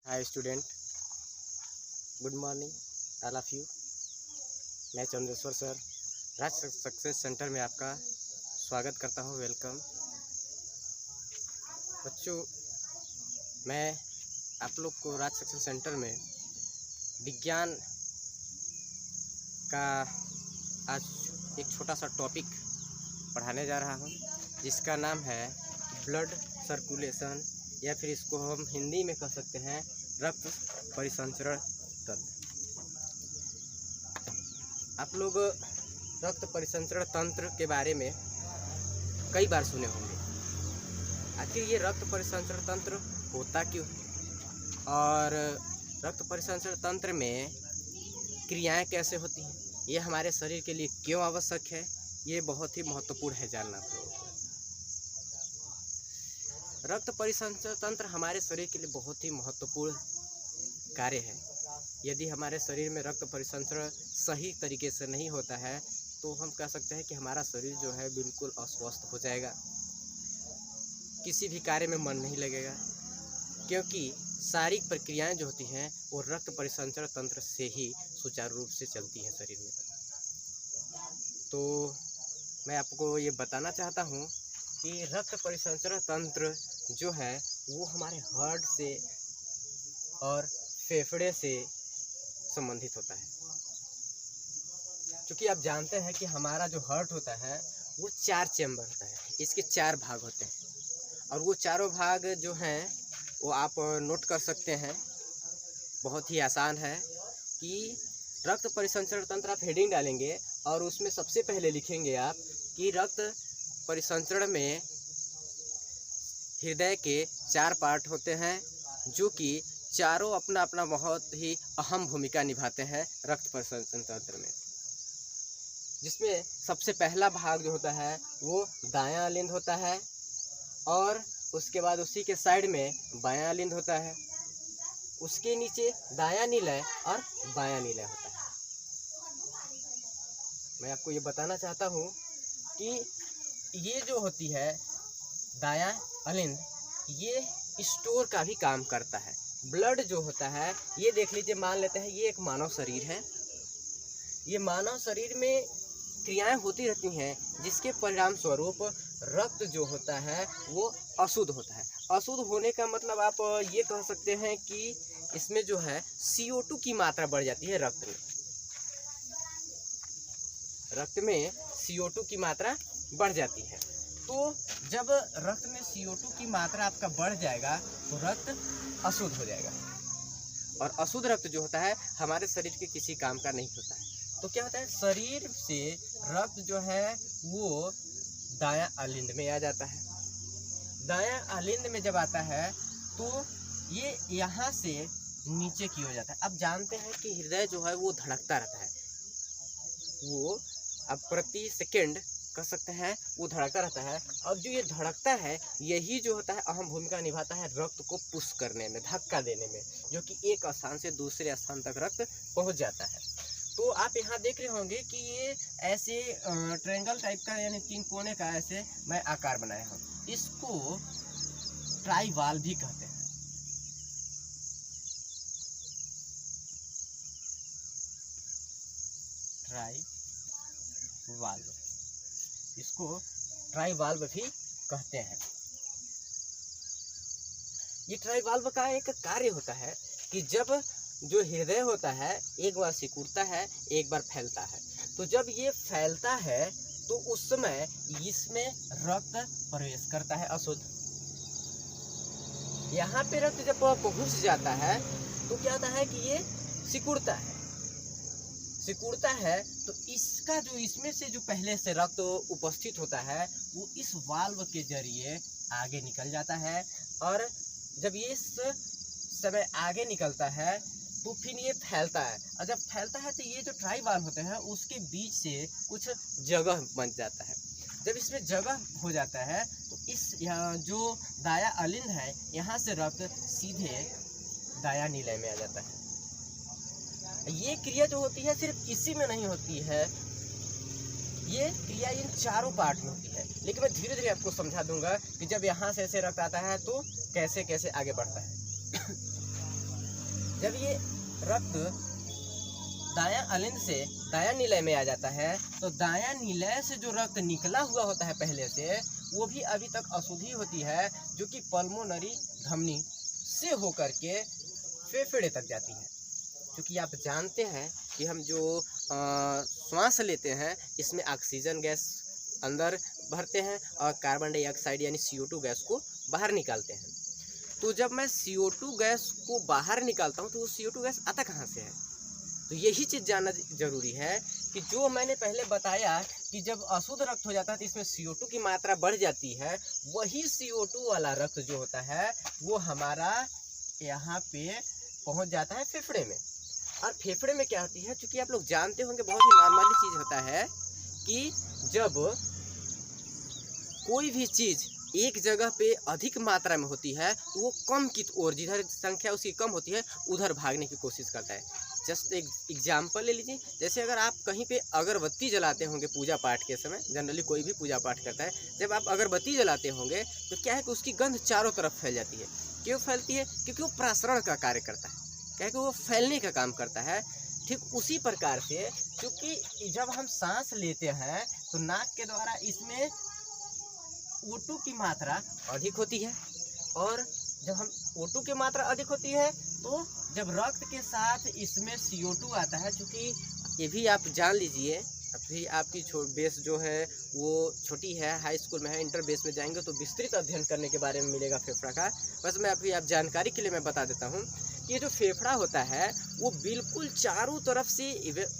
Hi student, good morning all of you. मैं Chandreshwar sir राज success centre में आपका स्वागत करता हूँ। वेलकम बच्चों, मैं आप लोग को राज सक्सेस सेंटर में विज्ञान का आज एक छोटा सा टॉपिक पढ़ाने जा रहा हूँ, जिसका नाम है ब्लड सर्कुलेशन, या फिर इसको हम हिंदी में कह सकते हैं रक्त परिसंचरण तंत्र। आप लोग रक्त परिसंचरण तंत्र के बारे में कई बार सुने होंगे। आखिर ये रक्त परिसंचरण तंत्र होता क्यों है और रक्त परिसंचरण तंत्र में क्रियाएं कैसे होती हैं, ये हमारे शरीर के लिए क्यों आवश्यक है, ये बहुत ही महत्वपूर्ण है जानना आप लोगों को। रक्त परिसंचरण तंत्र हमारे शरीर के लिए बहुत ही महत्वपूर्ण कार्य है। यदि हमारे शरीर में रक्त परिसंचरण सही तरीके से नहीं होता है तो हम कह सकते हैं कि हमारा शरीर जो है बिल्कुल अस्वस्थ हो जाएगा, किसी भी कार्य में मन नहीं लगेगा, क्योंकि शारीरिक प्रक्रियाएं जो होती हैं वो रक्त परिसंचरण तंत्र से ही सुचारू रूप से चलती हैं शरीर में। तो मैं आपको ये बताना चाहता हूँ कि रक्त परिसंचरण तंत्र जो है वो हमारे हार्ट से और फेफड़े से संबंधित होता है। क्योंकि आप जानते हैं कि हमारा जो हार्ट होता है वो 4 चैम्बर होता है, इसके 4 भाग होते हैं, और वो चारों भाग जो हैं वो आप नोट कर सकते हैं। बहुत ही आसान है कि रक्त परिसंचरण तंत्र आप हेडिंग डालेंगे और उसमें सबसे पहले लिखेंगे आप कि रक्त परिसंचरण में हृदय के 4 पार्ट होते हैं, जो कि चारों अपना अपना बहुत ही अहम भूमिका निभाते हैं रक्त परिसंचरण तंत्र में। जिसमें सबसे पहला भाग जो होता है वो दायां लिंद होता है, और उसके बाद उसी के साइड में बायां लिंद होता है, उसके नीचे दायां निलय और बायां निलय होता है। मैं आपको ये बताना चाहता हूँ कि ये जो होती है दायां अलिंद, ये स्टोर का भी काम करता है। ब्लड जो होता है, ये देख लीजिए, मान लेते हैं ये एक मानव शरीर है। ये मानव शरीर में क्रियाएं होती रहती हैं, जिसके परिणाम स्वरूप रक्त जो होता है वो अशुद्ध होता है। अशुद्ध होने का मतलब आप ये कह सकते हैं कि इसमें जो है CO2 की मात्रा बढ़ जाती है। रक्त में CO2 की मात्रा बढ़ जाती है। तो जब रक्त में CO2 की मात्रा आपका बढ़ जाएगा तो रक्त अशुद्ध हो जाएगा, और अशुद्ध रक्त जो होता है हमारे शरीर के किसी काम का नहीं होता है। तो क्या होता है, शरीर से रक्त जो है वो दायां अलिंद में आ जाता है। दायां अलिंद में जब आता है तो ये यहाँ से नीचे की हो जाता है। अब जानते हैं कि हृदय जो है वो धड़कता रहता है, वो अब प्रति सेकेंड कह सकते हैं वो धड़कता रहता है। और जो ये धड़कता है यही जो होता है अहम भूमिका निभाता है रक्त को पुश करने में, धक्का देने में, जो कि एक स्थान से दूसरे स्थान तक रक्त पहुंच जाता है। तो आप यहाँ देख रहे होंगे कि ये ऐसे ट्रायंगल टाइप का, यानी 3 कोने का ऐसे मैं आकार बनाया हूँ। इसको ट्राइवाल्व भी कहते हैं। ट्राइवाल्व, इसको ट्राइवाल्व भी कहते हैं। ये ट्राइवाल्व का एक कार्य होता है कि जब जो हृदय होता है एक बार सिकुड़ता है, एक बार फैलता है। तो जब ये फैलता है तो उस समय इसमें रक्त प्रवेश करता है अशुद्ध। यहाँ पे रक्त जब पहुंच जाता है तो क्या होता है कि ये सिकुड़ता है। तो इसका जो इसमें से जो पहले से रक्त उपस्थित होता है वो इस वाल्व के जरिए आगे निकल जाता है, और जब ये इस समय आगे निकलता है तो फिर ये फैलता है, और जब फैलता है तो ये जो ट्राइवाल्व होते हैं उसके बीच से कुछ जगह बन जाता है। जब इसमें जगह हो जाता है तो इस यहाँ जो दायां अलिंद है यहाँ से रक्त सीधे दायां निलय में आ जाता है। ये क्रिया जो होती है सिर्फ इसी में नहीं होती है, ये क्रिया इन चारों पार्ट में होती है। लेकिन मैं धीरे धीरे आपको समझा दूंगा कि जब यहाँ से ऐसे रक्त आता है तो कैसे कैसे आगे बढ़ता है। जब ये रक्त दायां अलिंद से दायां निलय में आ जाता है तो दायां निलय से जो रक्त निकला हुआ होता है पहले से, वो भी अभी तक अशुद्धि होती है, जो कि पल्मोनरी धमनी से होकर के फेफड़े तक जाती है। क्योंकि आप जानते हैं कि हम जो श्वास लेते हैं इसमें ऑक्सीजन गैस अंदर भरते हैं और कार्बन डाइऑक्साइड यानी CO2 गैस को बाहर निकालते हैं। तो जब मैं CO2 गैस को बाहर निकालता हूँ तो वो CO2 गैस आता कहाँ से है? तो यही चीज़ जानना जरूरी है कि जो मैंने पहले बताया कि जब अशुद्ध रक्त हो जाता है तो इसमें CO2 की मात्रा बढ़ जाती है, वही CO2 वाला रक्त जो होता है वो हमारा यहाँ पे पहुँच जाता है फेफड़े में। और फेफड़े में क्या होती है, क्योंकि आप लोग जानते होंगे बहुत ही नॉर्मली चीज़ होता है कि जब कोई भी चीज़ एक जगह पे अधिक मात्रा में होती है तो वो कम की ओर, जिधर संख्या उसकी कम होती है उधर भागने की कोशिश करता है। जस्ट एक एग्जाम्पल ले लीजिए, जैसे अगर आप कहीं पे अगरबत्ती जलाते होंगे पूजा पाठ के समय, जनरली कोई भी पूजा पाठ करता है, जब आप अगरबत्ती जलाते होंगे तो क्या है कि उसकी गंध चारों तरफ फैल जाती है। क्यों फैलती है? क्योंकि वो प्रासरण का कार्य करता है, क्या है कि वो फैलने का काम करता है। ठीक उसी प्रकार से क्योंकि जब हम सांस लेते हैं तो नाक के द्वारा इसमें O2 की मात्रा अधिक होती है, और जब हम O2 की मात्रा अधिक होती है तो जब रक्त के साथ इसमें CO2 आता है, क्योंकि ये भी आप जान लीजिए, अभी आपकी बेस जो है वो छोटी है, हाई स्कूल में है, इंटर बेस में जाएंगे तो विस्तृत अध्ययन करने के बारे में मिलेगा फेफड़ा का। बस मैं अभी आप जानकारी के लिए मैं बता देता हूँ कि ये जो फेफड़ा होता है वो बिल्कुल चारों तरफ से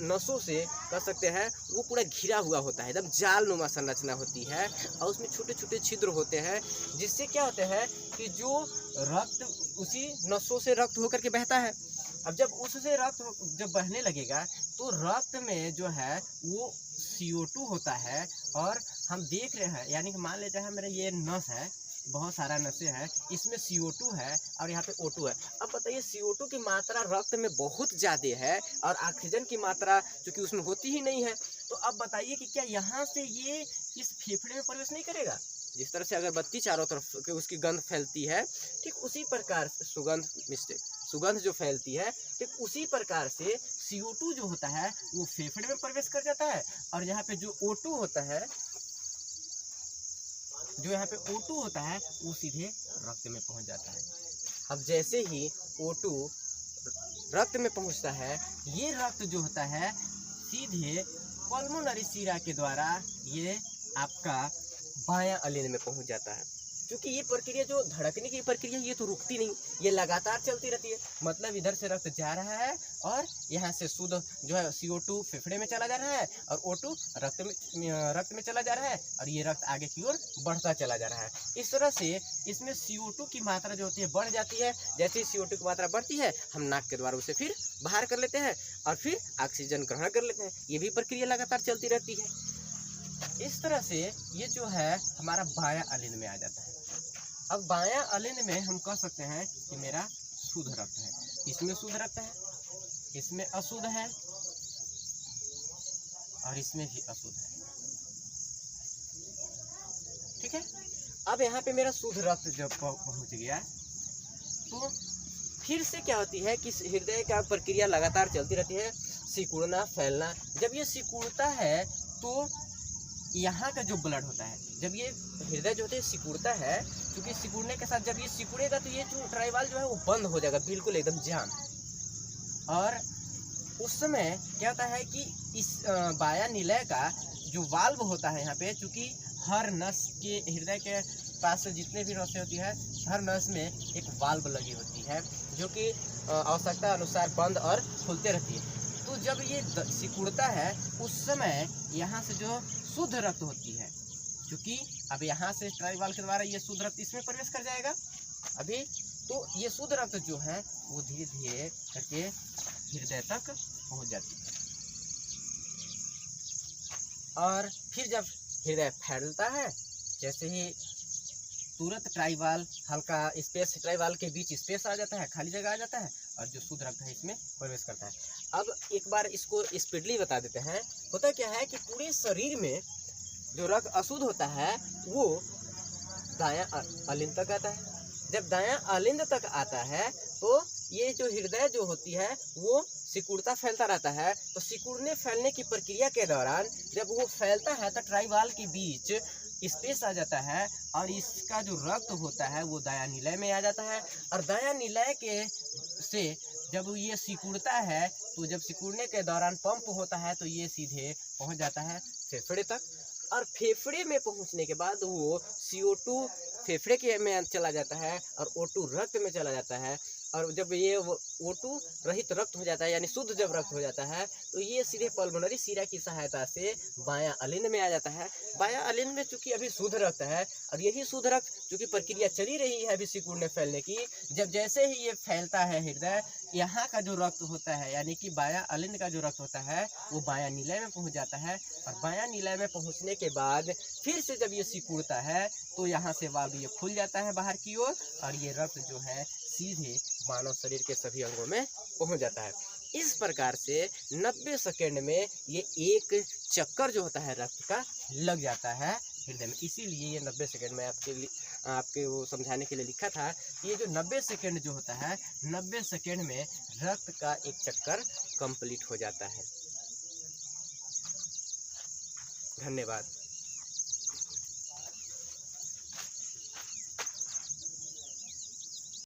नसों से कह सकते हैं वो पूरा घिरा हुआ होता है, एकदम जालनुमा संरचना होती है, और उसमें छोटे छोटे छिद्र होते हैं, जिससे क्या होता है कि जो रक्त उसी नसों से रक्त होकर के बहता है। अब जब उससे रक्त जब बहने लगेगा तो रक्त में जो है वो CO2 होता है, और हम देख रहे हैं, यानी कि मान लेते हैं मेरा ये नस है, बहुत सारा नसें हैं, इसमें CO2 है और यहाँ पे O2 है। अब बताइए CO2 की मात्रा रक्त में बहुत ज़्यादा है और ऑक्सीजन की मात्रा चूँकि उसमें होती ही नहीं है, तो अब बताइए कि क्या यहाँ से ये इस फेफड़े में प्रवेश नहीं करेगा? जिस तरह से अगरबत्ती चारों तरफ उसकी गंध फैलती है, ठीक उसी प्रकार से सुगंध जो फैलती है, ठीक उसी प्रकार से CO2 जो होता है वो फेफड़े में प्रवेश कर जाता है, और यहाँ पे जो O2 होता है, जो यहाँ पे O2 होता है वो सीधे रक्त में पहुँच जाता है। अब जैसे ही O2 रक्त में पहुँचता है, ये रक्त जो होता है सीधे पल्मोनरी शिरा के द्वारा ये आपका बायां अलिंद में पहुँच जाता है। क्योंकि ये प्रक्रिया जो धड़कने की प्रक्रिया ये तो रुकती नहीं, ये लगातार चलती रहती है। मतलब इधर से रक्त जा रहा है और यहाँ से शुद्ध जो है CO2 फेफड़े में चला जा रहा है और O2 रक्त में चला जा रहा है, और ये रक्त आगे की ओर बढ़ता चला जा रहा है। इस तरह से इसमें CO2 की मात्रा जो होती है बढ़ जाती है। जैसे ही CO2 की मात्रा बढ़ती है हम नाक के द्वारा उसे फिर बाहर कर लेते हैं और फिर ऑक्सीजन ग्रहण कर लेते हैं। ये भी प्रक्रिया लगातार चलती रहती है। इस तरह से ये जो है हमारा बायां अलिंद में आ जाता है। अब बायां अलिंद में हम कह सकते हैं कि मेरा शुद्ध रक्त है, इसमें शुद्ध रक्त है, इसमें अशुद्ध है और इसमें भी अशुद्ध है। ठीक है, अब यहाँ पे मेरा शुद्ध रक्त जब पहुँच गया तो फिर से क्या होती है कि हृदय का प्रक्रिया लगातार चलती रहती है, सिकुड़ना फैलना। जब ये सिकुड़ता है तो यहाँ का जो ब्लड होता है, जब ये हृदय जो होता है सिकुड़ता है, क्योंकि सिकुड़ने के साथ जब ये सिकुड़ेगा तो ये जो ट्राइवाल जो है वो बंद हो जाएगा, बिल्कुल एकदम जाम। और उस समय क्या होता है कि इस बायां निलय का जो वाल्व होता है यहाँ पे, चूँकि हर नस के हृदय के पास से जितने भी नसें होती है, हर नस में एक वाल्व लगी होती है जो कि आवश्यकता अनुसार बंद और खुलते रहती है। तो जब ये सिकुड़ता है उस समय यहाँ से जो शुद्ध रक्त होती है, क्योंकि अब यहाँ से ट्राइवाल के द्वारा ये शुद्ध रक्त इसमें प्रवेश कर जाएगा अभी, तो ये शुद्ध रक्त जो है वो धीरे धीरे करके हृदय तक पहुँच जाती है। और फिर जब हृदय फैलता है, जैसे ही तुरंत ट्राइवाल हल्का स्पेस, ट्राइवाल के बीच स्पेस आ जाता है, खाली जगह आ जाता है, और जो शुद्ध रक्त है इसमें प्रवेश करता है। अब एक बार इसको स्पीडली बता देते हैं। होता क्या है कि पूरे शरीर में जो रक्त अशुद्ध होता है वो दायां अलिंद तक आता है। जब दायां अलिंद तक आता है तो ये जो हृदय जो होती है वो सिकुड़ता फैलता रहता है। तो सिकुड़ने फैलने की प्रक्रिया के दौरान जब वो फैलता है तो ट्राइवाल के बीच स्पेस आ जाता है और इसका जो रक्त होता है वो दायां निलय में आ जाता है। और दायां निलय के से जब ये सिकुड़ता है तो जब सिकुड़ने के दौरान पंप होता है तो ये सीधे पहुंच जाता है फेफड़े तक। और फेफड़े में पहुंचने के बाद वो CO2 फेफड़े के में चला जाता है और O2 रक्त में चला जाता है। और जब ये O2 रहित रक्त हो जाता है यानी शुद्ध जब रक्त हो जाता है तो ये सीधे पल्मोनरी शिरा की सहायता से बायां अलिंद में आ जाता है। बायां अलिंद में चूंकि अभी शुद्ध रक्त है और यही शुद्ध रक्त चूंकि प्रक्रिया चली रही है अभी सिकुड़ने फैलने की, जब जैसे ही ये फैलता है हृदय, यहाँ का जो रक्त होता है यानी कि बायां अलिंद का जो रक्त होता है वो बायां निलय में पहुँच जाता है। और बायां निलय में पहुँचने के बाद फिर से जब ये सिकुड़ता है तो यहाँ से वाल्व ये खुल जाता है बाहर की ओर और ये रक्त जो है सीधे मानव शरीर के सभी अंगों में पहुंच जाता है। इस प्रकार से 90 सेकेंड में ये एक चक्कर जो होता है रक्त का लग जाता है हृदय में। इसीलिए ये 90 सेकेंड में आपके वो समझाने के लिए लिखा था। ये जो 90 सेकेंड जो होता है 90 सेकेंड में रक्त का एक चक्कर कंप्लीट हो जाता है। धन्यवाद।